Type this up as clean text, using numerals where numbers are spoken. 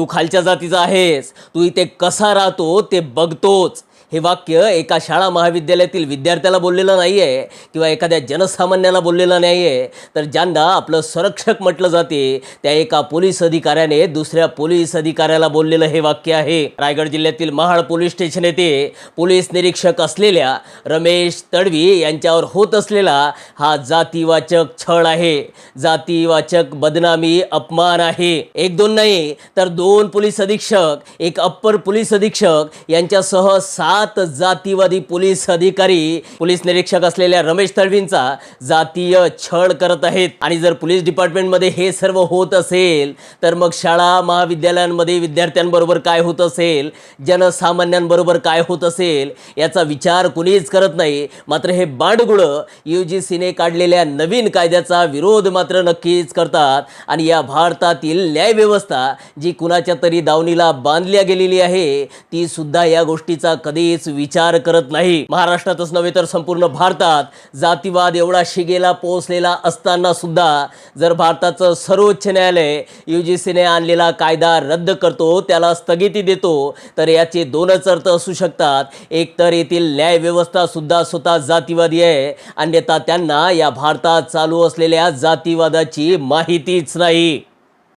तू खालच्या जातीचा आहेस, तू इथे कसा राहतो ते बघतोच. हे वाक्य एका शाळा महाविद्यालयातील विद्यार्थ्याला बोललेलं नाही आहे किंवा एखाद्या जनसामान्याला बोललेलं नाही आहे, तर ज्यांना आपलं संरक्षक म्हटलं जाते त्या एका पोलीस अधिकाऱ्याने दुसऱ्या पोलीस अधिकाऱ्याला बोललेलं हे वाक्य आहे. रायगड जिल्ह्यातील महाड पोलीस स्टेशन येथे पोलीस निरीक्षक असलेल्या रमेश तडवी यांच्यावर होत असलेला हा जातीवाचक छळ आहे, जातीवाचक बदनामी, अपमान आहे. एक दोन नाही तर दोन पोलीस अधीक्षक, एक अप्पर पोलीस अधीक्षक यांच्यासह 7 जातीवादी पोलीस अधिकारी पोलीस निरीक्षक असलेल्या रमेश तडवींचा जातीय छळ करत आहेत. आणि जर पोलीस डिपार्टमेंटमध्ये हे सर्व होत असेल तर मग शाळा महाविद्यालयांमध्ये विद्यार्थ्यांबरोबर काय होत असेल, जनसामान्यांबरोबर काय होत असेल याचा विचार कुणीच करत नाही. मात्र हे बांडगुळं UGCने काढलेल्या नवीन कायद्याचा विरोध मात्र नक्कीच करतात. आणि या भारतातील न्यायव्यवस्था जी कुणाच्या तरी दावणीला बांधल्या गेलेली आहे ती सुद्धा या गोष्टीचा कधीच विचार करत नाही. महाराष्ट्रातच नव्हे तर संपूर्ण भारतात जातीवाद एवढा शिगेला पोहोचलेला असताना सुद्धा जर भारताचं सर्वोच्च न्यायालय UGCने आणलेला कायदा रद्द करतो, त्याला स्थगिती देतो, तर याचे दोनच अर्थ असू शकतात. एक तर येथील न्यायव्यवस्था सुद्धा स्वतः जातीवादी आहे, अन्यथा त्यांना या भारतात चालू असलेल्या जातीवादाची माहितीच नाही.